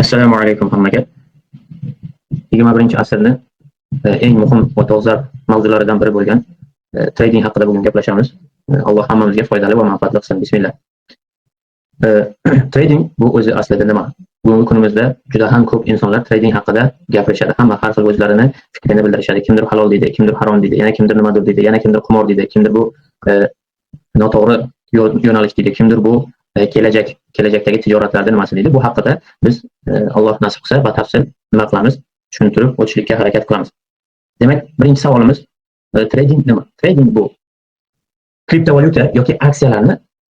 Assalomu alaykum hammaga. 21-asrning eng muhim va dolzarb mavzularidan biri bo'lgan trading haqida bugun gaplashamiz. Alloh hammamizga foydali va manfaatli qilsin. Bismillah. Trading bu o'zi aslida nima? Bugungi kunimizda juda ham ko'p insonlar trading haqida gapirishadi. Hamma har xil o'zlarini fikrini bildirishadi. Kimdir halol deydi, kimdir harom deydi, yana kimdir nimadir deydi, yana kimdir qimor deydi, kimdir bu noto'g'ri yo'nalish deydi, kimdir bu kelajakdagi tijoratlarning nimasi deydi. Bu haqida biz Alloh nasib qilsa batafsil nima qilamiz, tushuntirib o'tishlikka harakat qilamiz. Demak, birinchi savolimiz trading nima? Trading bu kriptovalyuta yoki aksiyalarni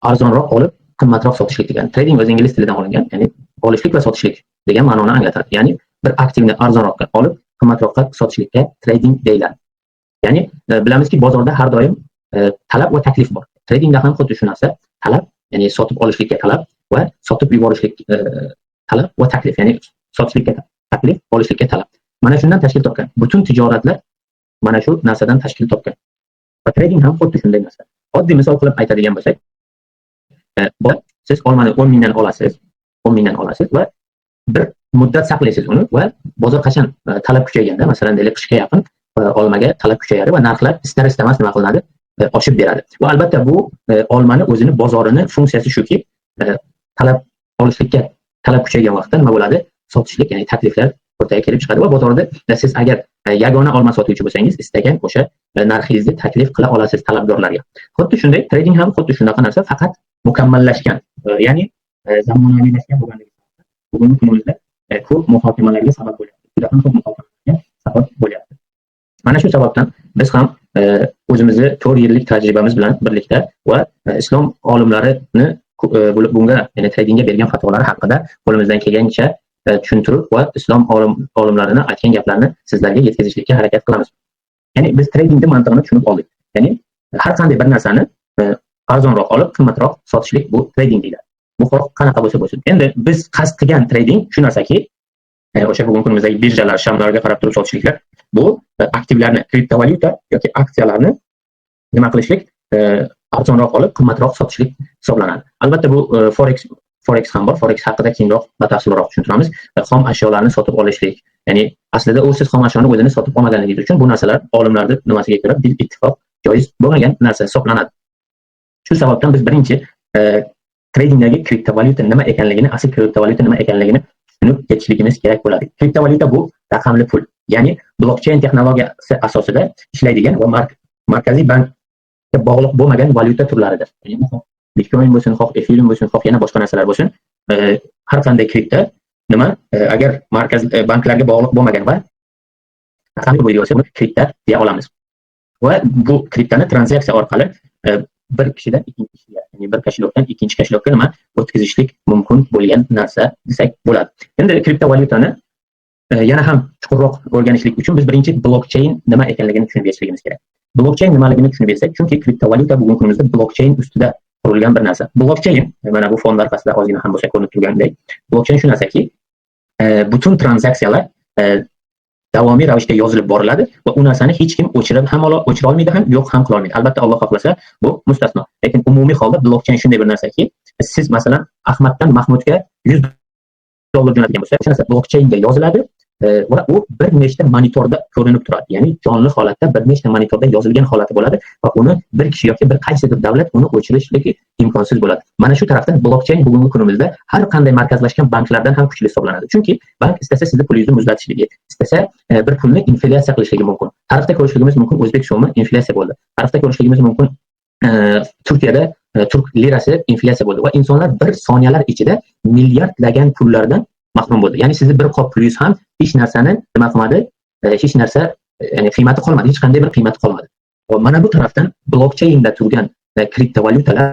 arzonroq olib, qimmatroq sotishlik degani. Trading o'z ingliz tilidan olingan, ya'ni olishlik va sotishlik degan ma'noni anglatadi. Ya'ni bir aktivni arzonroqqa olib, qimmatroqqa sotishlikka trading deyiladi. Ya'ni bilamizki, bozorda har doim talab va taklif bor. Tradingda ham xuddi shu narsa, talab, ya'ni sotib olishlikka talab va sotib yuborishlik talab va taklif, ya'ni sotishlikka taklif, olishlikka talab. Mana shundan tashkil topgan. Butun tijoratlar mana shu narsadan tashkil topgan. Va trading ham xuddi shunday narsa. Oddiy misol qilib aytadigan bo'lsak, siz olmani 10 mingdan olasiz, 10 mingdan olasiz va bir muddat saqlaysiz uni va bozor qachon talab kuchayganda, masalan, deylik qishga yaqin olmaga talab kuchayadi va narxlar istar-istamas nima qilinadi? Oshib beradi. Va albatta bu olmani o'zini bozorini funksiyasi shuki, talab olishlikka talab kuchaygan vaqtda nima bo'ladi? Sotishlik, ya'ni takliflar o'rtaga kelib chiqadi va bozorda siz agar yagona olma sotuvchi bo'lsangiz, istagan o'sha narxingizni taklif qila olasiz talabgorlarga. Xuddi shunday trading ham xuddi shunaqa narsa, faqat mukammallashgan, ya'ni zamonaviylashgan bo'lganligi bugungi kunimizda ko'p muhokamalarga sabab bo'lyapti. Juda ham ko'p muhokamalarga sabab bo'lyapti. Mana shu sababdan biz ham o'zimizni 4 yillik tajribamiz bilan birlikda va islom olimlarini bunga, ya'ni tradingga bergan fatvolari haqida qo'limizdan kelgancha tushuntirib va islom olimlarini aytgan gaplarni sizlarga yetkazishlikka harakat qilamiz. Ya'ni biz tradingning mantig'ini tushunib oldik. Ya'ni har qanday bir narsani arzonroq olib, qimmatroq sotishlik bu trading deyiladi. Bu qanaqa bo'lsa bo'lsin. Endi biz qasd qilgan trading shu narsaki, o'sha bugungi kunimizdagi birjalar, shamlarga qarab turib sotishliklar, bu aktivlarni, kriptovalyuta yoki aksiyalarni nima qilishlik, arzonroq olib, qimmatroq sotishlik hisoblanadi. Albatta bu forex ham bor. Forex haqida keyinroq batafsilroq tushuntiramiz. Xom ashyolarni sotib olishlik, ya'ni aslida u siz xom ashyoni o'zini sotib olmaganligingiz uchun bu narsalar olimlarning nimasiga ko'ra bil ittifoq joiz bo'lmagan narsa hisoblanadi. Shu sababdan biz birinchi tradingdagi kriptovalyuta nima ekanligini, asl kriptovalyuta nima ekanligini tushunib ketishligimiz kerak bo'ladi. Kriptovalyuta bu raqamli pul, ya'ni blockchain texnologiyasi asosida ishlaydigan va markaziy bankka bog'liq bo'lmagan valyuta turlaridir. Ya'ni Bitcoin bo'lsin, xoh Ethereum bo'lsin, xoh yana boshqa narsalar bo'lsin, har qanday kripto nima, agar banklarga bog'liq bo'lmagan va raqamli bo'lgan bo'lsa, uni kripto deya olamiz. Va bu kriptoni tranzaksiya orqali bir kishidan ikkinchi kishiga, ya'ni bir kashilokdan ikkinchi kashilokka nima o'tkazishlik mumkin bo'lgan narsa desak bo'ladi. Endi kriptovalyutani yana ham chuqurroq o'rganishlik uchun biz birinchi blockchain nima ekanligini tushunib yetishligimiz kerak. Blockchain nimaligini tushunib yetsak, chunki kriptovalyuta bugungi kunimizda blockchain ustida qurilgan bir narsa. Blockchain, mana bu fon orqasida ozgina ham bo'lsa ko'rinib turgandek, blockchain shu narsaki, butun tranzaksiyalar davomiy ravishda yozilib boriladi va u narsani hech kim o'chira olmaydi ham, yo'q ham qila olmaydi. Albatta Alloh xohlasa bu mustasno. Lekin umumiy holda blockchain shunday bir narsaki, siz masalan Ahmaddan Mahmudga $100 jo'natgan bo'lsa, o'sha narsa blockchainga yoziladi va u bir nechta monitorda ko'rinib turadi. Ya'ni jonli holatda bir nechta monitorda yozilgan holati bo'ladi va uni bir kishi yoki bir qaysidir davlat uni o'chirishligi imkonsiz bo'ladi. Mana shu tarafdan blockchain bugungi kunimizda har qanday markazlashgan banklardan ham kuchli hisoblanadi. Chunki bank istasa sizni pulingizni muzlatishligi, istasa bir pulni inflyatsiya qilishligi mumkin. Tarixda ko'rishligimiz mumkin, o'zbek so'mi inflyatsiya bo'ldi. Tarixda ko'rishligimiz mumkin, Turkiyada turk lirasi inflyatsiya bo'ldi va insonlar bir soniyalar ichida milliardlagan pullardan mahrum bo'ldi. Ya'ni sizni bir qop pulingiz ham hech narsani nima qilmadi, hech narsa, ya'ni qiymati qolmadi, hech qanday bir qiymati qolmadi. Va mana bu tarafdan blockchainda turgan kriptovalyutalar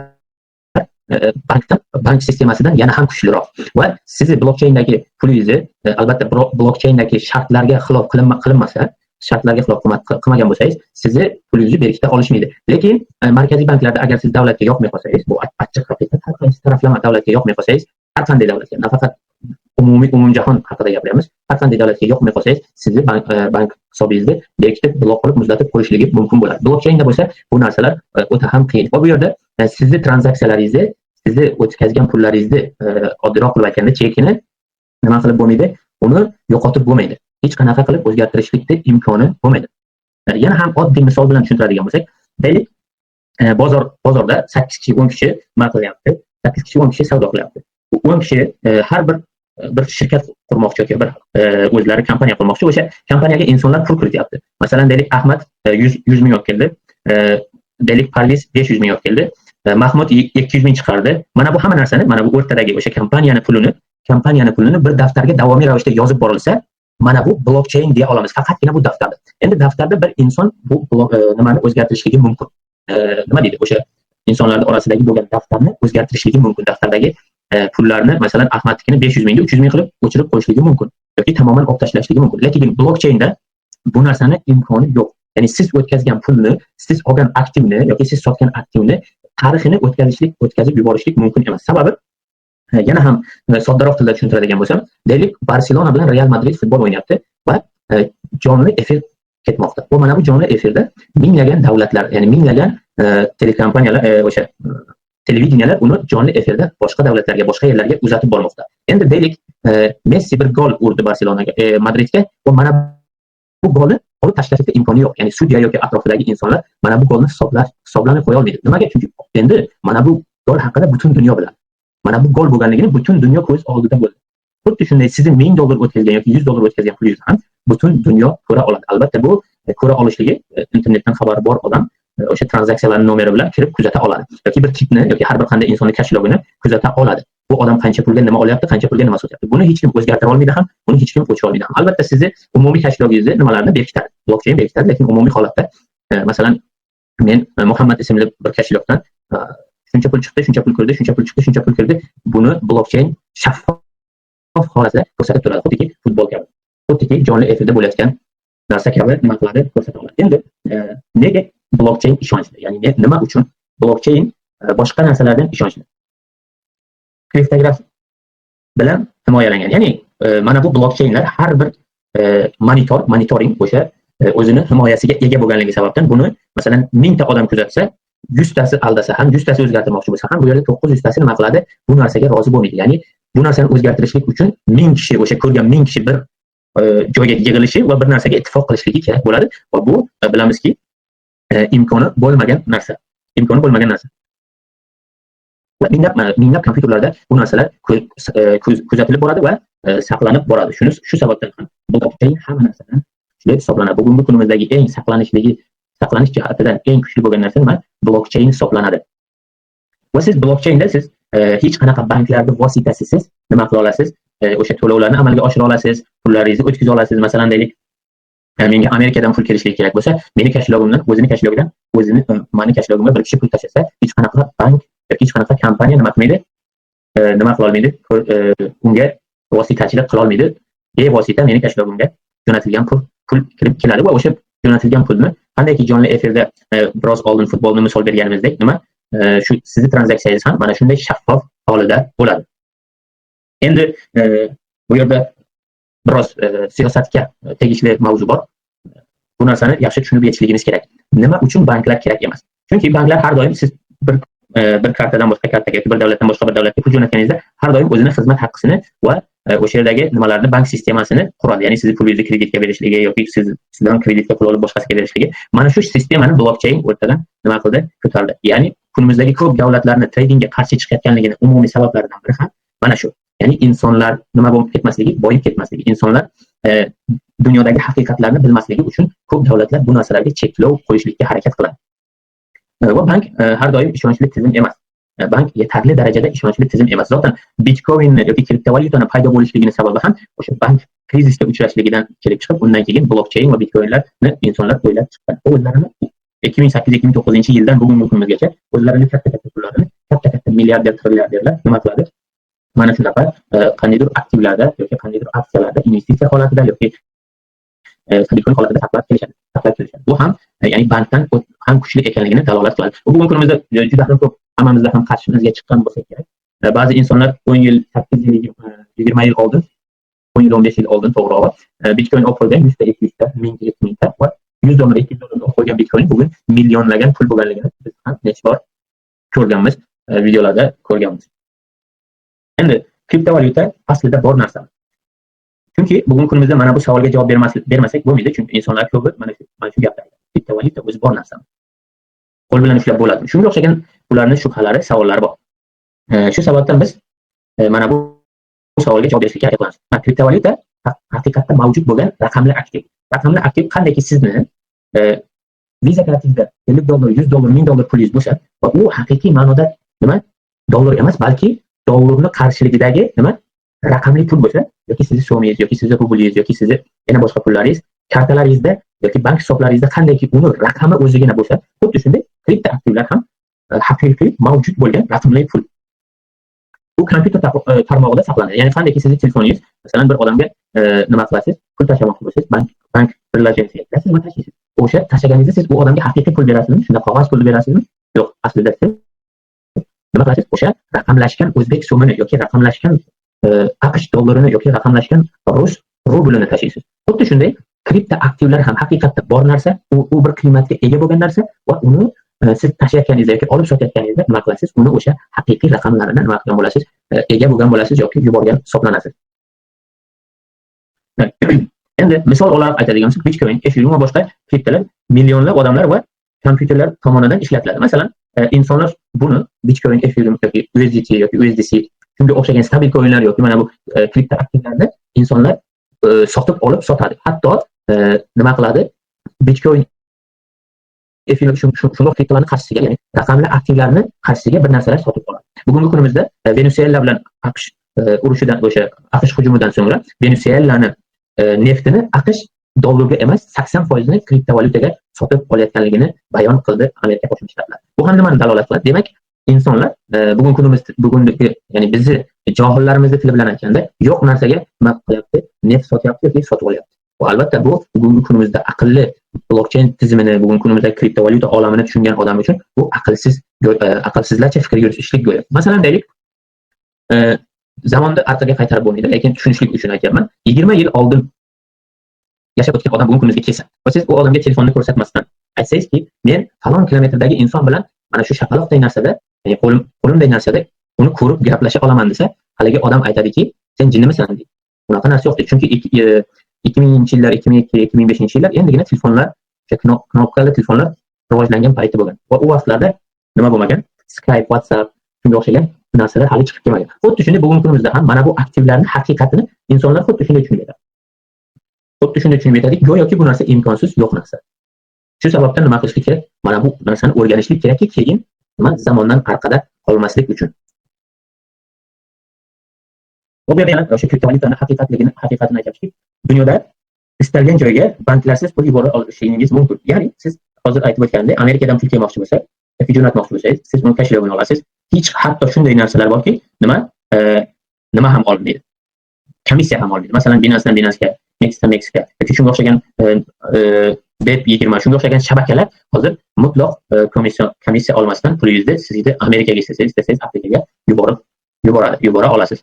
bank sistemasidan yana ham kuchliroq va sizni blockchaindagi pulingizni albatta blockchaindagi shartlarga xilof qilinmasa, shartlarga xilof qilmagan bo'lsangiz, sizni pulingizni berkita olishmaydi. Lekin markaziy banklarda agar siz davlatga yoqmay qolsangiz, bu achchiq haqiqat, har qaysi taraflama davlatga yoqmay qolsangiz, har qanday davlatga, nafaqat umumjahon haqida gapiramiz, har qanday davlatga yoqmay qolsangiz, sizni bank hisobingizni berkitib, blok qilib, muzlatib qo'yishligi mumkin bo'ladi. Blockchainda bo'lsa bu narsalar o'ta ham qiyin. Va bu yerda sizni tranzaksiyalaringizni, sizni o'tkazgan pullaringizni oddiyroq qilib aytganda chekini nima qilib bo'lmaydi, uni yo'qotib bo'lmaydi. Hech qanaqa qilib o'zgartirishlikni imkoni bo'lmaydi. Yana ham oddiy misol bilan tushuntiradigan bo'lsak, deylik bozorda 8 kishi 10 kishi nima qilyapti, 8 kishi 10 kishi savdo qilyapti. 10 kishi har bir shirkat qurmoqchi yoki bir o'zlari kompaniya qurmoqchi. O'sha kompaniyaga insonlar pul kirityapti. Masalan, deylik Ahmad 100 ming olib keldi, deylik Parviz 500 ming olib keldi, Mahmud 200 ming chiqardi. Mana bu hamma narsani, mana bu o'rtadagi o'sha kompaniyani pulini bir daftarga davomli ravishda yozib borilsa, mana bu blockchain deya olamiz. Faqatgina bu daftarda. Endi daftarda bir inson bu nimani o'zgartirishligi mumkin. Nima deydi? O'sha insonlar orasidagi bo'lgan daftarni o'zgartirishligi mumkin. Dafardagi pullarni masalan Ahmadnikini 500 mingga 300 ming qilib o'chirib qo'yishligi mumkin yoki tamoman olib tashlashligi mumkin. Lekin blockchainda bu narsani imkoni yo'q. Ya'ni siz o'tkazgan pulni, siz olgan aktivni yoki siz sotgan aktivni tarixini o'tkazib yuborishlik mumkin emas. Sababi yana ham soddaroq tilda tushuntiradigan bo'lsam, deylik Barselona bilan Real Madrid futbol o'ynayapti va jonli efir ketmoqda. Bu mana bu jonli efirda minglagan davlatlar, ya'ni minglagan telekompaniyalar, o'sha televideniyalar uni jonli efirda boshqa davlatlarga, boshqa yerlarga uzatib bormoqda. Endi deylik Messi bir gol urdi Barselonaga, Madridga va mana bu golni olib tashlashga imkoni yo'q. Ya'ni sudya yoki atrofidagi insonlar mana bu golni hisoblanib qo'ya olmaydi. Nimaga? Chunki endi mana bu gol haqida butun dunyo biladi. Mana bu gol bo'lganligini butun dunyo ko'z oldida bo'ldi. Xuddi shunday sizning 1000 dollar o'tkazgan yoki 100 dollar o'tkazgan pulingizni ham butun dunyo ko'ra oladi. Albatta bu ko'ra olishligi internetdan xabari bor odam o'sha tranzaksiyalarning nomeri bilan kirib kuzata oladi. Yoki bir tipni yoki har bir qanday insonning kashlogini kuzata oladi. Bu odam qancha pulga nima olyapti, qancha pulga nima sotyapti. Buni hech kim o'zgartira olmaydi ham, buni hech kim o'chira olmaydi ham. Albatta sizni umumiy kashlogingizni nimalarni berkitadi. Blockchain berkitadi, lekin umumiy holatda masalan men Muhammad ismli bir kashlogdan shuncha pul chiqdi, shuncha pul kirdi, shuncha pul chiqdi, shuncha pul kirdi. Buni blockchain shaffof holatda ko'rsatib turadi. Xuddiki futbol kabi. Xuddiki jonli efirda bo'layotgan narsa kabi nima qiladi, ko'rsata oladi. Endi nega blockchain ishonchli? Ya'ni nima uchun blockchain boshqa narsalardan ishonchli? Kriptografiya bilan himoyalangan. Ya'ni mana bu blockchainlar har bir monitoring o'sha o'zini himoyasiga ega bo'lganligi sababdan buni masalan 1000 ta odam kuzatsa, 100 tasi aldasa ham, 100 tasi o'zgartirmoqchi bo'lsa ham bu yerda 900 tasi nima qiladi? Bu narsaga rozi bo'lmaydi. Ya'ni bu narsani o'zgartirishlik uchun 1000 kishi, o'sha ko'rgan 1000 kishi bir joyga yig'ilishi va bir narsaga ittifoq qilishligi kerak bo'ladi. Va bu bilamizki imkoni bo'lmagan narsa. Imkoni bo'lmagan narsa. Minglab kompyuterlarda bu narsalar kuzatilib boradi va saqlanib boradi. Shu sababdan ham blockchain hamma narsadan kuchli hisoblanadi. Bugungi kunimizdagi eng saqlanish jihatidan eng kuchli bo'lgan narsa nima? Blockchain hisoblanadi. Va siz blockchainda siz hech qanaqa banklarning vositasisiz nima qila olasiz? O'sha to'lovlarni amalga oshira olasiz, pullaringizni o'tkaza olasiz. Masalan deylik, menga Amerikadan pul kelishligi kerak bo'lsa, meni kashlogimdan, mani kashlogimga bir kishi pul tashlasa, hech qanaqa bank yoki hech qanaqa kompaniya nima qilmaydi? Nima qila olmaydi? Unga vositachilik qila olmaydi. Bevosita meni kashlogimga jo'natilgan pul kirib keladi va o'sha jo'natilgan pulni qandayki jonli efirda biroz oldin futbolni misol berganimizdek, nima? Shu sizning tranzaksiyangiz ham mana shunday shaffof holida bo'ladi. Endi bu yerda biroz siyosatga tegishli mavzu bor. Bu narsani yaxshi tushunib yetishligimiz kerak. Nima uchun banklar kerak emas? Chunki banklar har doim siz bir kartadan boshqa kartaga yoki bir davlatdan boshqa bir davlatga pul jo'natganingizda har doim o'zining xizmat haqqisini va o'sha yerdagi nimalarni, bank sistemasini quradi. Ya'ni sizni pulingizni kreditga berishligi yoki sizdan kreditga pul olib boshqasiga berishligi. Mana shu sistemani blockchain o'rtadan nima qildi? Ko'tardi. Ya'ni kunimizdagi ko'p davlatlarni tradingga qarshi chiqayotganligini umumiy sabablaridan biri ham mana shu. Ya'ni insonlar nima bo'lib ketmasligi, boyib ketmasligi, insonlar dunyodagi haqiqatlarni bilmasligi uchun ko'p davlatlar bu narsalarga cheklov qo'yishlikka harakat qiladi. Va bank har doim ishonchli tizim emas. Bank yetarli darajada ishonchli tizim emas. Zotan Bitcoin yoki kriptovalyutani paydo bo'lishligining sababi ham o'sha bank krizisga uchrashligidan kelib chiqib, undan keyin blockchain va bitcoinlarni insonlar o'ylab chiqqan. O'zlarini 2008-2009 yildan bugungi kunimizgacha o'zlarini katta pullarini, katta milliarder, trilliarderlar nima qiladi? Mana shunaqa qandaydir aktivlarda yoki qandaydir aksiyalarda investitsiya holatida yoki bitcoin holatida saqlab kelishadi. Bu ham ya'ni bankdan ham kuchli ekanligini dalolat qiladi. Bugungi kunimizda juda ham ko'p hammamizda ham qarshimizga chiqqan bo'lsa kerak. Ba'zi insonlar 10 yil, 8 yil, 20 yil oldin, 10 yil, 15 yil oldin to'g'rirog'i bitcoin olib qo'ygan 100 ta, 200 ta, 1000 ta, 2000 ta va 100 dollar, 200 dollar olib qo'ygan bitcoin bugun millionlagan pul bo'lganligini biz ham necha bor ko'rganmiz, videolarda ko'rganmiz. Endi kriptovalyuta aslida bor narsa. Chunki bugungi kunimizda mana bu savolga javob bermasak bo'lmaydi, chunki insonlar ko'pi mana shu gaplarni kriptovalyuta o'zi bor narsa. Qo'l bilan ushlab bo'ladi. Shunga o'xshagan ularning shubhalari, savollari bor. Shu sababdan biz mana bu savolga javob berishga harakat qilamiz. Kriptovalyuta haqiqatda mavjud bo'lgan raqamli aktiv. Raqamli aktiv qandayki sizni Visa kartingizda $50, $100, $1000 pulingiz bo'lsa va u haqiqiy ma'noda nima dollar emas, balki dollarning qarshiligidagi nima raqamli pul bo'lsa, yoki sizning so'mingiz, yoki sizning rublingiz, yoki sizning yana boshqa pullaringiz kartalaringizda yoki bank hisoblaringizda qandayki uni raqami o'zigina bo'lsa, xuddi shunday kripto aktivlar ham haqiqiy mavjud bo'lgan raqamli pul. Bu kompyuter tarmog'ida saqlanadi. Ya'ni qandayki sizning telefoningiz, masalan, bir odamga nima qilasiz, pul tashlamoqchi bo'lsangiz, bank приложениesiga kirasiz va tashlaysiz. O'sha tashlaganingizda siz u odamga haqiqiy pul berasizmi? Shunda qog'oz pul berasizmi? Yo'q, aslida siz nima qilasiz? O'sha raqamlashgan o'zbek so'mini yoki raqamlashgan AQSh dollarini yoki raqamlashgan rus rublini tashlaysiz. Xuddi shunday kripto aktivlar ham haqiqatda bor narsa, u bir qiymatga ega bo'lgan narsa va uni siz tashlayotganingizda yoki olib sotayotganingizda nima qilasiz? Uni o'sha haqiqiy raqamlarini nima qilgan bo'lasiz? Ega bo'lgan bo'lasiz yoki yuborgan hisoblanasiz. Endi misol olib aytadigan bo'lsak, Bitcoin, Ethereum va boshqa kriptolar millionlab odamlar va kompyuterlar tomonidan ishlatiladi. Masalan, insonlar buni Bitcoin, Ethereum yoki USDT yoki USDC shunga o'xshagan stabil coinlar yoki mana bu kripto aktivlarni insonlar sotib olib sotadi. Hatto nima qiladi? Bitcoin, Ethereum shunday kriptolarning qarshisiga, ya'ni raqamli aktivlarni qarshisiga bir narsalar sotib oladi. Bugungi kunimizda Venesuela bilan AQSh urushidan, o'sha AQSh hujumidan so'ngra Venesuelani neftini AQSh dollarga emas 80% ni kriptovalyutaga sotib olayotganligini bayon qildi Amerika Qo'shma Shtatlari. Bu ham nimani dalolat qiladi? Demak, insonlar bugungi ya'ni bizni johillarimizni tili bilan aytganda yo'q narsaga nima qilyapti? Neft sotyapti yoki sotib olyapti. Va albatta bu bugungi kunimizda aqlli blockchain tizimini, bugungi kunimizda kriptovalyuta olamini tushungan odam uchun bu aqlsizlarcha fikr yuritishlik go'yo. Masalan, deylik, zamonda orqaga qaytarib bo'lmaydi, lekin tushunishlik uchun aytyapman. 20 yil oldin yashab o'tgan odam bugun kunimizga kelsa, va siz u odamga telefonni ko'rsatmasdan aytsangizki, men falon kilometrdagi inson bilan mana shu shapaloqday narsada, ya'ni qo'limday narsada uni ko'rib gaplasha olaman desa, haligi odam aytadiki, sen jinnimisan deydi. Bunaqa narsa yo'q deydi. Chunki 2000-yillar, 2002-2005-yillar endigina telefonlar, o'sha knopkali telefonlar rivojlangan payti bo'lgan. Va u vaqtlarda nima bo'lmagan? Skype, WhatsApp shunga o'xshagan narsalar hali chiqib kelmagan. Xuddi shunday bugungi kunimizda ham mana bu aktivlarning haqiqatini insonlar xuddi shunday tushunib yetadi. Xuddi shunday tushunib yetadiki, go'yoki bu narsa imkonsiz, yo'q narsa. Shu sababdan nima qilish kerak? Mana bu narsani o'rganishlik kerakki, keyin nima zamondan orqada qolmaslik uchun. Bu yerda yana o'sha kriptovalyutaning haqiqatini aytishlik, dunyoda istalgan joyga banklarsiz pul yubora olishingiz mumkin. Ya'ni siz hozir aytib o'tgandek, Amerikadan pul kelmoqchi bo'lsa, yoki jo'natmoqchi bo'lsangiz, siz uni kashlab olasiz. Hech hatto shunday narsalar borki, nima ham olmaydi. Komissiya ham olmaydi. Masalan, Binancedan Binance'ga, Mexica yoki shunga o'xshagan BEP20 shunga o'xshagan shabakalar hozir mutlaq komissiya olmasdan pulingizni sizni Amerikaga istasangiz Afrikaga yubora olasiz.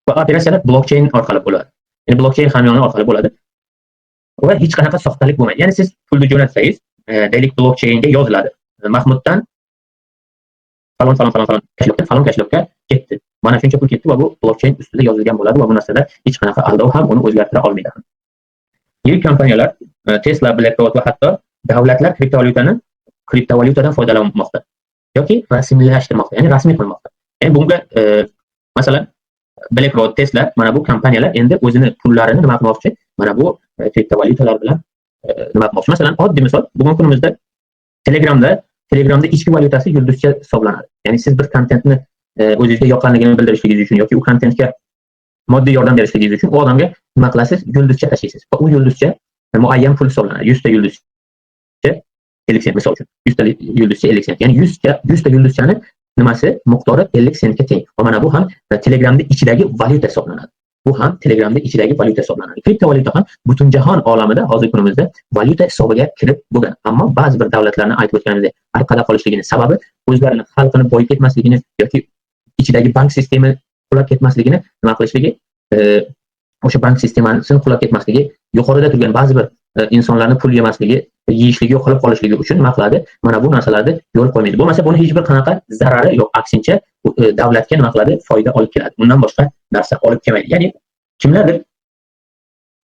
Va operatsiyalar blockchain orqali bo'ladi. Ya'ni blockchain hamyoni orqali bo'ladi. Va hech qanaqa soxtalik bo'lmaydi. Ya'ni siz pulni jo'natsangiz, deylik blockchainga yoziladi. Mahmuddan falon kashlabga ketdi. Mana shuncha pul ketdi va bu blockchain ustida yozilgan bo'ladi va bu narsada hech qanaqa aldov ham uni o'zgartira olmaydi. Yirik kompaniyalar, Tesla, BlackRock va hatto davlatlar kriptovalyutadan foydalanmoqda yoki rasmiylashtirmoqda, ya'ni rasmiy qilmoqda. Ya'ni bunga masalan BlackRock, Tesla mana bu kompaniyalar endi o'zini pullarini nima qilmoqchi? Mana bu kriptovalyutalar bilan nima qilmoqchi? Masalan, oddiy misol, bugungi kunimizda Telegramda ichki valyutasi yulduzcha hisoblanadi. Ya'ni siz bir kontentni o'zingizga yoqqanligini bildirishligingiz uchun yoki u kontentga moddiy yordam berishligingiz uchun u odamga nima qilasiz? Yulduzcha tashlaysiz. Va u yulduzcha muayyan pul hisoblanadi. 100 ta yulduzcha 50 sent misol uchun. 100 ta yulduzcha 50 sent. Ya'ni 100 ta yulduzchani nimasi? Miqdori 50 sentga teng. Va mana bu ham Telegramda ichidagi valyuta hisoblanadi. Bu ham Telegramda ichidagi valyuta hisoblanadi. Kriptovalyuta ham butun jahon olamida hozirgi kunimizda valyuta hisobiga kirib bo'lgan. Ammo ba'zi bir davlatlarni aytib o'tganimdek orqada qolishligining sababi o'zlarining xalqini boyib ketmasligini yoki ichidagi bank sistemi qulab ketmasligini nima qilishligi, o'sha bank sistemasini qulab ketmasligi, yuqorida turgan ba'zi bir insonlarni pul yemasligi, yeyishligi, yo'qolib qolishligi uchun nima qiladi? Mana bu narsalarni yo'l qo'ymaydi. Bo'lmasa buni hech bir qanaqa zarari yo'q, aksincha davlatga nima qiladi? Foyda olib keladi. Bundan boshqa narsa olib kelmaydi. Ya'ni kimlardir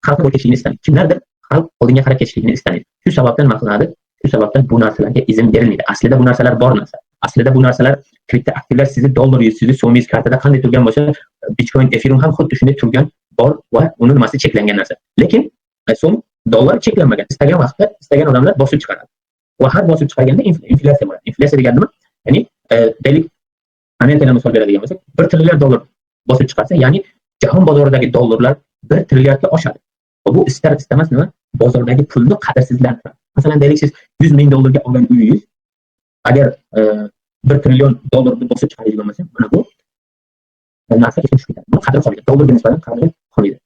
xalqni bo'lib ketishligini istamaydi. Kimlardir xalq oldinga qarab ketishligini istamaydi. Shu sababdan nima qilinadi? Shu sababdan bu narsalarga izn berilmaydi. Aslida bu narsalar bor narsa. Aslida bu narsalar kripto aktivlar sizni dollaringiz, sizni so'mingiz kartada qanday turgan bo'lsa, Bitcoin, Ethereum ham xuddi shunday turgan bor va uni nimasi cheklangan narsa. Lekin so'm dollar cheklanmagan. Istagan vaqtda istagan odamlar bosib chiqaradi. Va har bosib chiqarganda inflyatsiya bo'ladi. Inflyatsiya degani nima? Ya'ni deylik Amerikadan misol beradigan bo'lsak, 1 trillion dollar bosib chiqarsa, ya'ni jahon bozoridagi dollarlar 1 trillionga oshadi. Va bu istar istamas nima? Bozordagi pulni qadrsizlantiradi. Masalan, deylik siz 100 ming dollarga olgan uyingiz agar 1 trillion dollarni bosib chiqaradigan bo'lsa, mana bu narsa tushib ketadi. Bu qadr qolmaydi. Dollarga nisbatan qadri qolmaydi.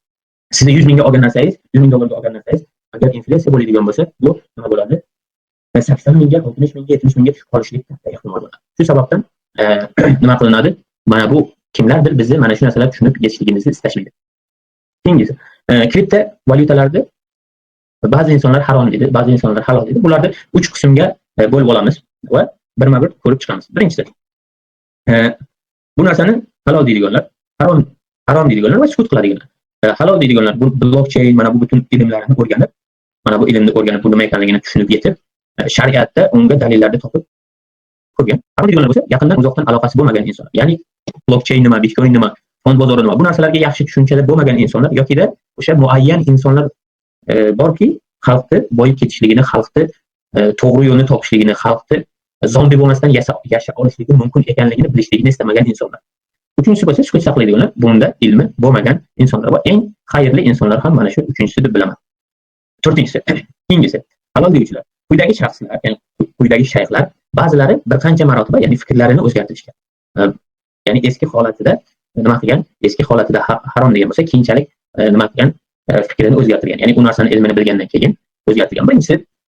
Sizni 100 mingga olgan narsangiz, 100 ming dollarga olgan narsangiz agar inflyatsiya bo'ladigan bo'lsa, bu nima bo'ladi? 80 mingga, 60 mingga, 70 mingga tushib qolishlik katta ehtimol bo'ladi. Shu sababdan nima qilinadi? Mana bu kimlardir bizni mana shu narsalar tushunib yetishligimizni istashmaydi. Keyingisi, kripto valyutalarni ba'zi insonlar harom deydi, ba'zi insonlar halol deydi. Bularni 3 qismga bo'lib olamiz va birma-bir ko'rib chiqamiz. Birinchisi, bu narsani halol deydiganlar, harom deydiganlar va sukut qiladiganlar. Halol deydiganlar bu blockchain, mana bu butun ilmlarni o'rganib, mana bu ilmni o'rganib, bu nima ekanligini tushunib yetib, shariatda unga dalillarni topib ko'rgan. Harom deydiganlar bo'lsa, yaqindan uzoqdan aloqasi bo'lmagan insonlar. Ya'ni blockchain nima, Bitcoin nima, fond bozori nima, bu narsalarga yaxshi tushunchada bo'lmagan insonlar yokida o'sha muayyan insonlar borki, xalqni boyib ketishligini, xalqni to'g'ri yo'lni topishligini, xalqni zombi bo'lmasdan yasha olishligi mumkin ekanligini bilishligini istamagan insonlar. Uchinchisi bo'lsa, sukut saqlaydiganlar, bunda ilmi bo'lmagan insonlar va eng xayrli insonlar ham mana shu uchinchisi deb bilaman. To'rtinchisi, keyingisi, halol deyuvchilar. Quyidagi shaxslar, ya'ni quyidagi shayxlar ba'zilari bir qancha marotaba, ya'ni fikrlarini o'zgartirishgan. Ya'ni eski holatida nima qilgan? Eski holatida harom degan bo'lsa, keyinchalik nima qilgan? Fikrini o'zgartirgan. Ya'ni u narsani ilmini bilgandan keyin o'zgartirgan. Birinchisi,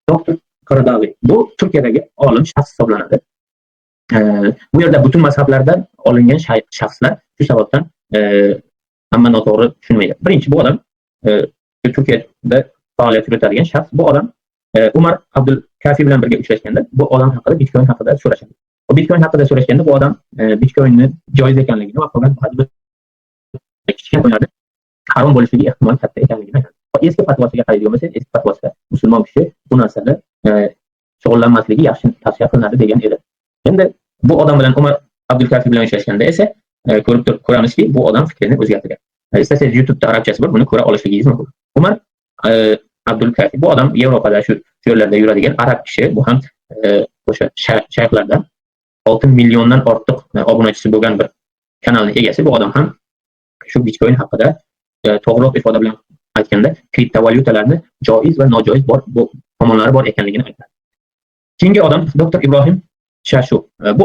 doktor Qaradavi. Bu Turkiyadagi olim shaxs hisoblanadi. Bu yerda butun mazhablardan olingan shaxslar shu sababdan hamma noto'g'ri tushunmaydi. Birinchi, bu odam Turkiyada faoliyat yuritadigan shaxs. Bu odam Umar Abdul Kafi bilan birga uchrashganda bu odam haqida, Bitcoin haqida so'rashadi. O Bitcoin haqida so'rashganda bu odam Bitcoinni joiz ekanligini va qolgan ba'zi kichkina o'yinlarda harom bo'lishligi ehtimoli katta ekanligini aytadi. Eski fatvosiga qaraydigan bo'lsak, eski fatvosida musulmon kishi bu narsada shug'ullanmasligi yaxshi tavsiya qilinadi degan edi. Endi bu odam bilan Umar Abdul Kafi bilan uchrashganda esa ko'ramizki, bu odam fikrini o'zgartirgan. Istasangiz YouTube'da arabchasi bor, buni ko'ra olishligingiz mumkin. Umar Abdul Kafi bu odam Yevropada shu yo'llarda yuradigan arab kishi, bu ham o'sha shayxlardan 6 milliondan ortiq obunachisi bo'lgan bir kanalning egasi. Bu odam ham shu Bitcoin haqida to'g'riroq ifoda bilan aytganda kriptovalyutalarni joiz va nojoiz bor tomonlari bor ekanligini aytadi. Keyingi odam doktor Ibrohim Shashu. Bu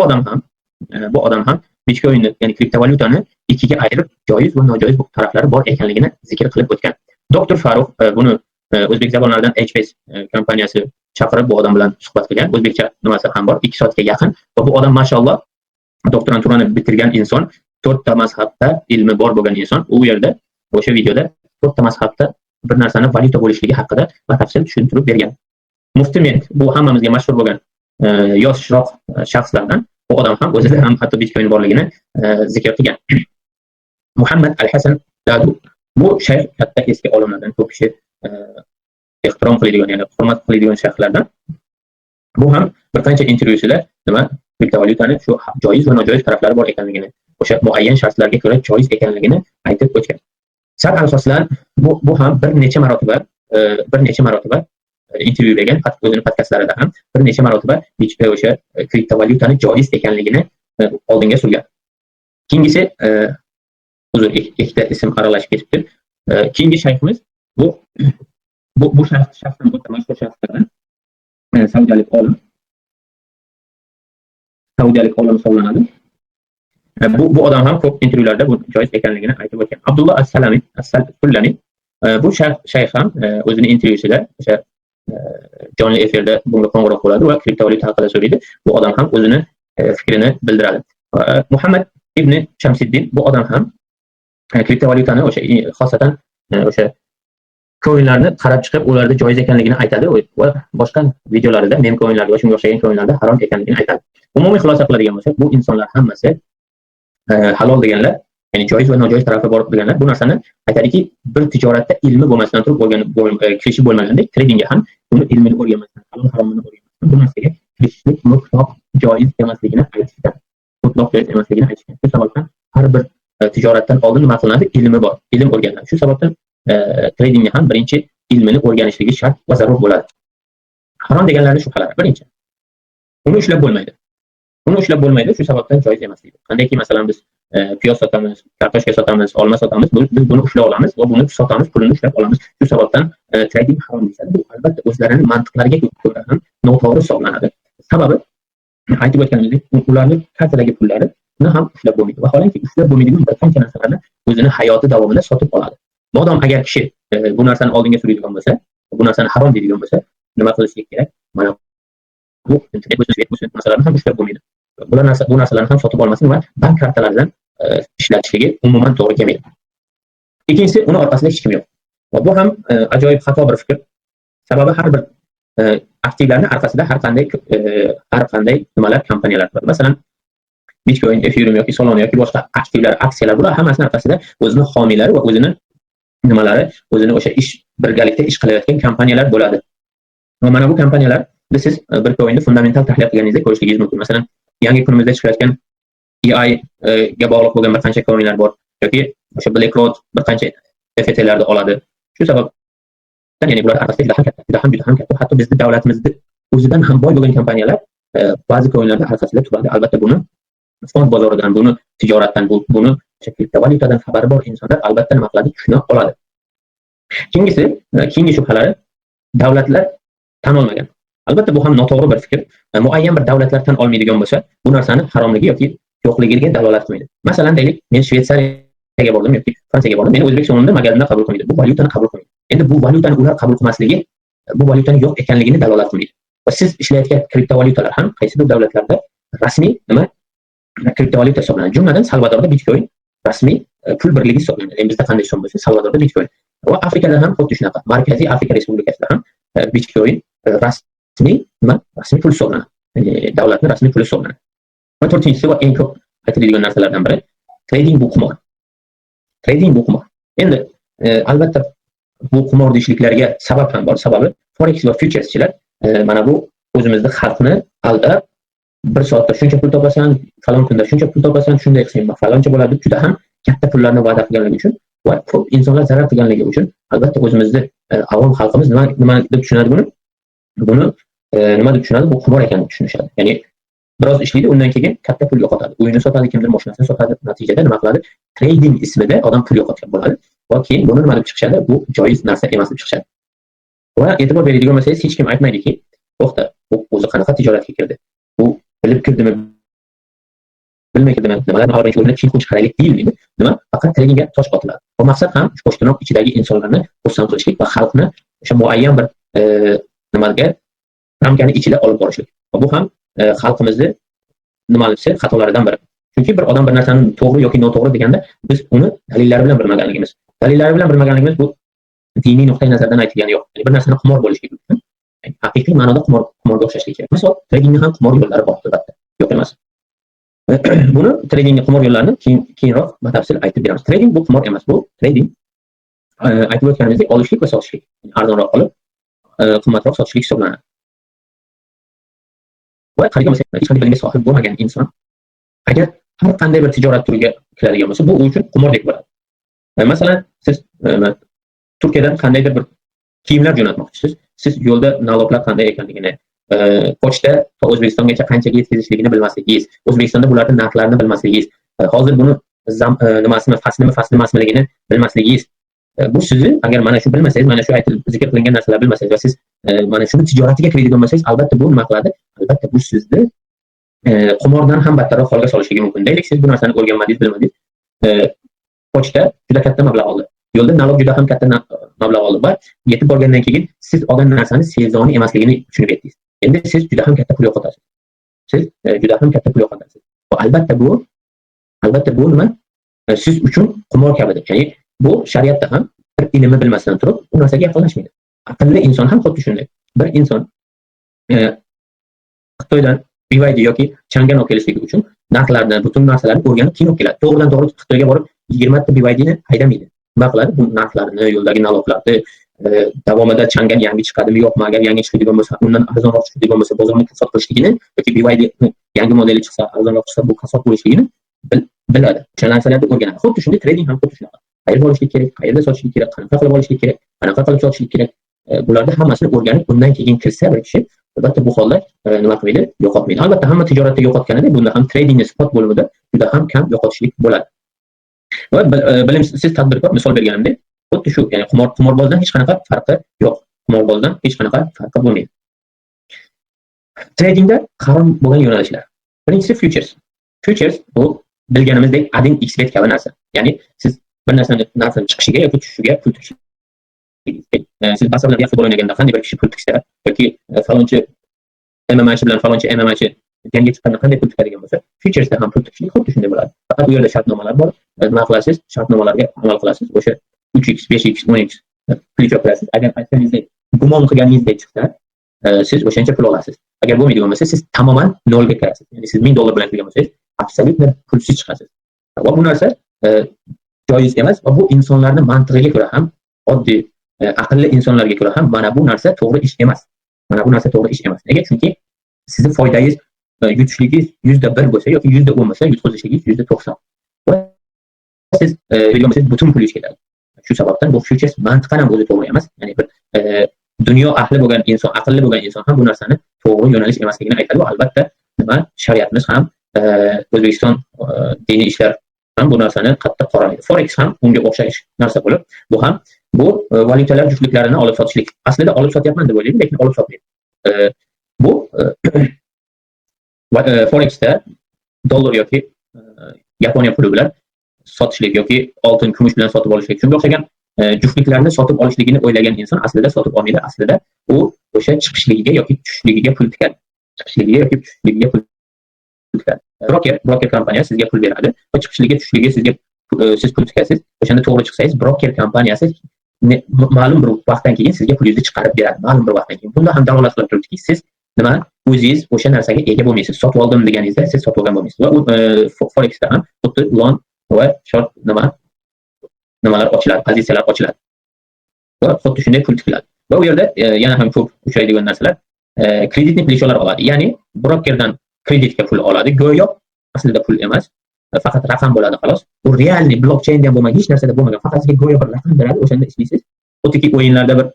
odam ham Bitcoinni, ya'ni kriptovalyutani ikkiga ayirib joiz va nojoiz taraflari bor ekanligini zikr qilib o'tgan. Doktor Farruh buni o'zbek zabonlaridan HBS kompaniyasi chaqirib bu odam bilan suhbat qilgan. O'zbekcha nimasi ham bor, 2 soatga yaqin. Va bu odam mashalloh doktoranturani bitirgan inson, 4 ta mazhabda ilmi bor bo'lgan inson. U yerda o'sha videoda 4 ta mazhabda bir narsani valyuta bo'lishligi haqida batafsil tushuntirib bergan. Mufti Met, bu hammamizga mashhur bo'lgan yoshroq shaxslardan. Bu odam ham o'zida ham hatto Bitcoin borligini zikr qilgan. Muhammad Al-Hasan Dadu, bu shayx katta eski olimlardan, ko'p kishi ehtirom qiladigan, ya'ni hurmat qiladigan shaxslardan. Bu ham bir qancha intervyusida nima kriptovalyutani shu joiz va nojoiz taraflari bor ekanligini, o'sha muayyan shaxslarga ko'ra joiz ekanligini aytib o'tgan. Sad Al-Soslan bu ham bir necha marotaba intervyu bergan, o'zini podkastlarida ham bir necha marotaba o'sha kriptovalyutani joiz ekanligini oldinga surgan. Keyingisi uzr, ikkita ism aralashib ketibdi. Keyingi shayximiz bu shaxsdan o'ta mashhur shaxslardan saudiyalik olim hisoblanadi. Bu odam ham ko'p intervyularda bu joiz ekanligini aytib o'tgan. Abdullah As-Sullani, bu shayx ham o'zini intervyusida o'sha jonli efirda bunga qo'ng'iroq qiladi va kriptovalyuta haqida so'raydi. Bu odam ham o'zini fikrini bildiradi. Muhammad ibn Shamsiddin, bu odam ham kriptovalyutani o'sha xosatan o'sha coinlarni qarab chiqib, ularda joiz ekanligini aytadi va boshqa videolarida mem coinlar va shunga o'xshagan coinlarda harom ekanligini aytadi. Umumiy xulosa qiladigan bo'lsak, bu insonlar hammasi halol deganlar, ya'ni joiz va nojoiz tarafga borib turganlar bu narsani aytadiki, bir tijoratda ilmi bo'lmasdan turib kirishi bo'lmagandek, tradingga ham buni ilmini o'rganmasdan, halol haromini o'rganmasdan bu narsaga kirishlik mutlaq joiz emasligini aytishgan. Mutlaq joiz emasligini aytishgan. Shu sababdan har bir tijoratdan oldin nima qilinadi? Ilmi bor, ilm o'rganiladi. Shu sababdan tradingga ham birinchi ilmini o'rganishligi shart va zarur bo'ladi. Harom deganlarning shubhalari birinchi. Uni ushlab bo'lmaydi. Uni ushlab bo'lmaydi, shu sababdan joiz emasligi. Qandayki masalan biz piyoz sotamiz, kartoshka sotamiz, olma sotamiz, biz buni ushlab olamiz va buni sotamiz, pulini ushlab olamiz. Shu sababdan trading harom deyiladi. Bu albatta o'zlarining mantiqlariga ko'ra ham noto'g'ri hisoblanadi. Sababi aytib o'tganimizdek, ularning kartadagi pullarini ham ushlab bo'lmaydi. Vaholanki ushlab bo'lmaydigan bir qancha narsalarni o'zini hayoti davomida sotib oladi. Modom agar kishi bu narsani oldinga suradigan bo'lsa, bu narsani harom deydigan bo'lsa, nima qilishi kerak? Mana bu internet bo'lsin, masalan ham ushlab bo'lmaydi. Bu narsalarni ham sotib olmasin va bank kartalaridan ishlatishligi umuman to'g'ri kelmaydi. Ikkinchisi, uni orqasida hech kim yo'q. Va bu ham ajoyib xato bir fikr. Sababi har bir aktivlarning orqasida har qanday nimalar, kompaniyalar bor. Masalan, Bitcoin, Ethereum yoki Solana yoki boshqa aktivlar, aksiyalar bular hammasining orqasida o'zini homiylari va o'zini nimalari, o'zini o'sha ish birgalikda ish qilayotgan kompaniyalar bo'ladi. Va mana bu kompaniyalar siz Bitcoinni fundamental tahlil qilganingizda ko'rishingiz mumkin. Masalan, yangi kunimizda chiqayotgan AI ga bog'liq bo'lgan bir qancha coinlar bor yoki o'sha BlackRock bir qancha FT'larni oladi. Shu sababdan ya'ni bular orqasida juda ham katta, hatto bizning davlatimizni o'zidan ham boy bo'lgan kompaniyalar ba'zi coinlarda orqasida turadi. Albatta buni fond bozoridan, buni tijoratdan, buni kriptovalyutadan xabari bor insonlar albatta nima qiladi? Tushuna oladi. Keyingi shubhalari davlatlar tan olmagan. Albatta bu ham noto'g'ri bir fikr. Muayyan bir davlatlar tan olmaydigan bo'lsa, bu narsani haromligi yoki yo'qligiga dalolat qilmaydi. Masalan, deylik, men Shveysariyaga bordim yoki Fransiyaga bordim, meni O'zbek so'mini magazinda qabul qilmaydi. Bu valyutani qabul qilmaydi. Endi bu valyutani ular qabul qilmasligi bu valyutani yo'q ekanligini dalolat qilmaydi. Va siz ishlayotgan kriptovalyutalar ham qaysidir davlatlarda rasmiy kriptovalyuta hisoblanadi. Jumladan Salvadorda Bitcoin rasmiy pul birligi hisoblanadi. Endi bizda qanday so'm bo'lsa, Salvadorda Bitcoin. Va Afrikada ham xuddi shunaqa. Markaziy Afrika Respublikasida ham Bitcoin rasmiy pul hisoblanadi. Ya'ni davlatning rasmiy puli hisoblanadi. Va to'rtinchisi va eng ko'p aytiladigan narsalardan biri trading bu qimor. Trading bu qimor. Endi albatta bu qimor deyishliklariga sabab ham bor. Sababi forex va futureschilar mana bu o'zimizning xalqni aldab, bir soatda shuncha pul topasan, falon kunda shuncha pul topasan, shunday qilsang faloncha bo'ladi. Juda ham katta pullarni va'da qilganligi uchun va ko'p insonlar zarar qilganligi uchun albatta o'zimizning avom xalqimiz nima deb tushunadi buni? Buni nima deb tushunadi? Bu qimor ekanini tushunishadi. Ya'ni biroz ishlaydi, undan keyin katta pul yo'qotadi. Uyini sotadi, kimdir mashinasini sotadi, natijada nima qiladi? Trading ismida odam pul yo'qotgan bo'ladi va keyin buni nima deb chiqishadi? Bu joiz narsa emas deb chiqishadi. Va e'tibor beradigan bo'lsangiz, hech kim aytmaydiki, to'xta, bu o'zi qanaqa tijoratga kirdi? Bu bilib kirdimi? Bilmay kirdimi? Nimalarni birinchi o'rinda keyin chiqaraylik deyilmaydi. Nima? Faqat tradingga tosh otiladi. Va maqsad ham po'shtirnoq ichidagi insonlarni xursand qilishlik va xalqni o'sha muayyan bir nimaga ramkani ichida olib borishlik. Va bu ham xalqimizni nima desa xatolaridan biri. Chunki bir odam bir narsani to'g'ri yoki noto'g'ri deganda biz uni dalillari bilan bilmaganligimiz. Dalillari bilan bilmaganligimiz bu diniy nuqtai nazardan aytilgani yo'q. Ya'ni bir narsani qimor bo'lishligi mumkin. Haqiqiy ma'noda qimorga o'xshashligi kerak. Misol, tradingning ham qimor yo'llari bor albatta. Yo'q emas. Buni tradingning qimor yo'llarini keyinroq batafsil aytib beramiz. Trading bu qimor emas, bu trading aytib o'tganimizdek olishlik va sotishlik. Arzonroq olib, qimmatroq sotishlik hisoblanadi. Va qaragan bo'lsak, hech qanday bilimga sohib bo'lmagan inson agar har qanday bir tijorat turiga kiradigan bo'lsa, bu uchun qimordek bo'ladi. Masalan, siz Turkiyadan qandaydir bir kiyimlar jo'natmoqchisiz. Siz yo'lda naloglar qanday ekanligini, pochta O'zbekistongacha qanchaga yetkazishligini bilmasligingiz, O'zbekistonda bularning narxlarini bilmasligingiz, hozir buni faslini bilmasligingiz, bu sizni agar mana shu bilmasangiz, mana shu aytilib zikr qilingan narsalar bilmasangiz va siz mana shuni tijoratiga kiradigan bo'lsangiz, albatta bu nima qiladi? Albatta bu sizni qimordan ham battarroq holga solishligi mumkin. Deylik, siz bu narsani o'rganmadingiz, bilmadingiz. Pochta juda katta mablag' oldi. Yo'lda nalog juda ham katta mablag' oldi va yetib borgandan keyin siz olgan narsani sezoni emasligini tushunib yetdingiz. Endi siz juda ham katta pul yo'qotasiz. Va albatta bu nima? Siz uchun qimor kabidir. Ya'ni bu shariatda ham bir ilmni bilmasdan turib, bu narsaga yaqinlashmaydi. Aqlli inson ham xuddi shunday. Bir inson Xitoydan BYD yoki Chang'an olib kelishligi uchun narxlarni, butun narsalarni o'rganib keyin olib keladi. To'g'ridan to'g'ri Xitoyga borib 20 ta BYDni haydamaydi. Nima qiladi? Bu narxlarni, yo'ldagi naloglarni, davomida changan yangi chiqadimi yo'qmi, agar yangi chiqadigan bo'lsa, undan arzonroq chiqadigan bo'lsa, bozorni kasod qilishligini yoki BYD yangi modeli chiqsa, arzonroq chiqsa, bu kasod bo'lishligini biladi. O'sha narsalarni o'rganadi. Xuddi shunday trading ham xuddi shunaqa. Qayerga olishlik kerak, qayerda sotishlik kerak, qanaqa qilib olishlik kerak, qanaqa qilib sotishlik kerak. Bularni hammasini o'rganib, undan keyin kirsa bir kishi, albatta bu holda nima qilmaydi? Yo'qotmaydi. Albatta hamma tijoratda yo'qotganida, bunda ham trading spot bo'limida juda ham kam yo'qotishlik bo'ladi. Va bilimsiz tadbirkor misol berganimdek, xuddi shu, ya'ni qimorbozdan hech qanaqa farqi yo'q. Qimorbozdan hech qanaqa farqi bo'lmaydi. Tradingda harom bo'lgan yo'nalishlar. Birinchisi futures. Futures bu bilganimizdek adin x bet kabi narsa. Ya'ni siz bir narsani chiqishiga yoki tushishiga pul tikishlik. Siz ba'zi bilan futbol o'ynaganda qanday bir kishi pul tiksa yoki falonchi MMAchi bilan falonchi MMAchi jangga chiqqanda qanday pul tikadigan bo'lsa, futuresda ham pul tikishlik xuddi shunday bo'ladi. Faqat bu yerda shartnomalar bor. Nima qilasiz? Shartnomalarga amal qilasiz. O'sha 3x, 5x, 10x pul qilasiz. Agar aytganingizdek gumon qilganingizdek chiqsa, siz o'shancha pul olasiz. Agar bo'lmaydigan bo'lsa, siz tamoman nolga kirasiz. Ya'ni siz $1000 bilan kirgan bo'lsangiz, absolut pulsiz chiqasiz. Va bu narsa joiz emas va bu insonlarning mantig'iga ko'ra ham, oddiy aqlli insonlarga ko'ra ham mana bu narsa to'g'ri ish emas. Mana bu narsa to'g'ri ish emas. Nega? Chunki sizning foydangiz yutishligingiz 100% bo'lsa yoki 110 bo'lsa, yutqizishligingiz 90. Va siz bilgan bo'lsangiz butun pulingiz ketadi. Shu sababdan bu futures mantiqan ham o'zi to'g'ri emas. Ya'ni bir dunyo ahli bo'lgan inson, aqlli bo'lgan inson ham bu narsani to'g'ri yo'nalish emasligini aytadi va albatta nima shariatimiz ham O'zbekiston diniy ishlar ham bu narsani qattiq qoralaydi. Forex ham unga o'xshash narsa bo'lib, bu valyutalar juftliklarini olib sotishlik. Aslida olib sotyapman deb o'ylaydi, lekin olib sotmaydi. Bu Forexda dollar yoki Yaponiya puli bilan sotishlik yoki oltin, kumush bilan sotib olishlik. Shunga o'xshagan juftliklarni sotib olishligini o'ylagan inson aslida sotib olmaydi. Aslida u o'sha chiqishligiga yoki tushishligiga pul tikadi. Chiqishligiga yoki tushishligiga pul tikadi. Broker kompaniya sizga pul beradi va chiqishligiga, tushishligiga siz pul tikasiz. O'shanda to'g'ri chiqsangiz, broker kompaniyasi ma'lum bir vaqtdan keyin sizga pulingizni chiqarib beradi. Ma'lum bir vaqtdan keyin. Bunda ham dalolat qilib turibdiki, siz nima o'zingiz o'sha narsaga ega bo'lmaysiz. Sotib oldim deganingizda siz sotib olgan bo'lmaysiz. Va Forexda ham xuddi long va short nimalar ochiladi, pozitsiyalar ochiladi. Va xuddi shunday pul tikiladi. Va u yerda yana ham ko'p uchraydigan narsalar kreditni plesholar oladi. Ya'ni brokerdan kreditga pul oladi. Go'yo aslida pul emas, faqat raqam bo'ladi xolos. Bu realniy blockchainda bo'lmagan, hech narsada bo'lmagan, faqat sizga go'yo bir raqam beradi, o'shanda ishlaysiz. Xuddiki o'yinlarda bir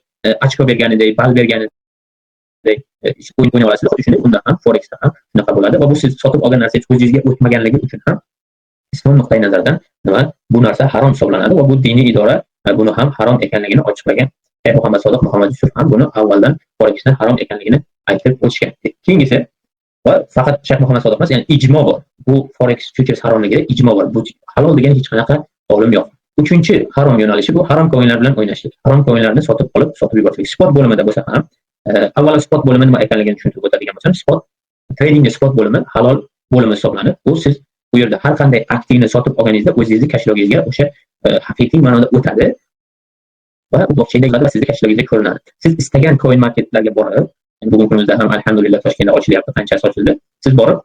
ochko berganidek, ball berganidek o'yin o'ynay olasiz. Xuddi shunday unda ham Forexda ham shunaqa bo'ladi va bu siz sotib olgan narsangiz o'zingizga o'tmaganligi uchun ham islom nuqtai nazaridan nima bu narsa harom hisoblanadi va bu diniy idora buni ham harom ekanligini ochiqlagan. Muhammad Sodiq Muhammad Yusuf ham buni avvaldan Forexdan harom ekanligini aytib o'tishgan. Keyingisi va faqat Shayx Muhammad Sodiq emas, ya'ni ijmo bor. Bu Forex futures haromligida ijmo bor. Bu halol degan hech qanaqa olim yo'q. Uchinchi harom yo'nalishi bu harom koinlar bilan o'ynashlik. Harom koinlarni sotib yuborishlik. Spot bo'limida bo'lsa ham, avvalo spot bo'limi nima ekanligini tushuntirib o'tadigan bo'lsam, trading spot bo'limi halol bo'limi hisoblanib, u siz bu yerda har qanday aktivni sotib olganingizda o'zingizning kashlogingizga o'sha haqiqiy ma'noda o'tadi va blockchainda va sizning kashlogingizda ko'rinadi. Siz istagan coin marketlarga borib, bugungi kunimizda ham alhamdulillah Toshkentda ochilyapti, qanchasi ochildi. Siz borib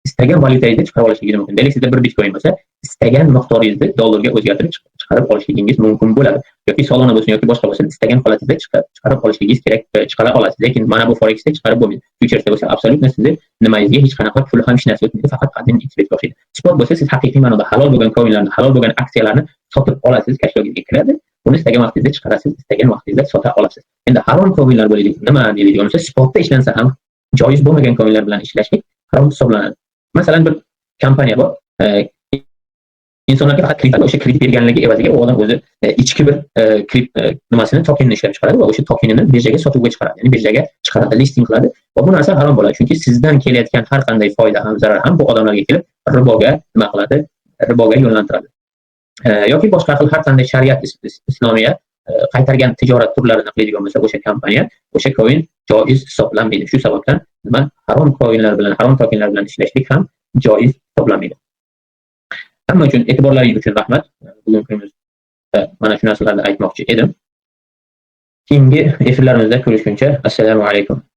istagan valyutangizni chiqarib olishingiz mumkin. Deylik, sizda bir bitcoin bo'lsa, istagan miqdoringizni dollarga o'zgartirib chiqarib olishingiz mumkin bo'ladi. Yoki Solana bo'lsin yoki boshqa bo'lsin, istagan holatda chiqarib olishingiz kerak, chiqara olasiz. Lekin mana bu Forexda chiqarib bo'lmaydi. Futuresda bo'lsa, absolutno sizni nimangizga hech qanaqa pul ham hech narsa o'tmaydi, faqat adin xbetga o'xshaydi. Spot bo'lsa, siz haqiqiy ma'noda halol bo'lgan coinlarni, halol bo'lgan aksiyalarni sotib olasiz, kashlogingizga kiradi. Buni istagan vaqtingizda chiqarasiz, istagan vaqtingizda sota olasiz. Endi harom coinlar bo'laylik, nima deydigan bo'lsa, spotda ishlansa ham joiz bo'lmagan coinlar bilan ishlashlik harom hisoblanadi. Masalan, bir kompaniya bor, insonlarga faqat kredit, o'sha kredit berganligi evaziga u odam o'zi ichki bir nimasini tokenini ishlab chiqaradi va o'sha tokenini birjaga sotuvga chiqaradi. Ya'ni birjaga chiqaradi, listing qiladi va bu narsa harom bo'ladi. Chunki sizdan kelayotgan har qanday foyda ham, zarar ham bu odamlarga kelib riboga nima qiladi? Riboga yo'naltiradi. Yoki boshqa xil har qanday shariat islomiya qaytargan tijorat turlarini qiladigan bo'lsa, o'sha kompaniya, o'sha coin joiz hisoblanmaydi. Shu sababdan nima harom coinlar bilan, harom tokenlar bilan ishlashlik ham joiz hisoblanmaydi. Hamma uchun e'tiborlaringiz uchun rahmat. Bugungi kunimizda mana shu narsalarni aytmoqchi edim. Keyingi efirlarimizda ko'rishguncha assalomu alaykum.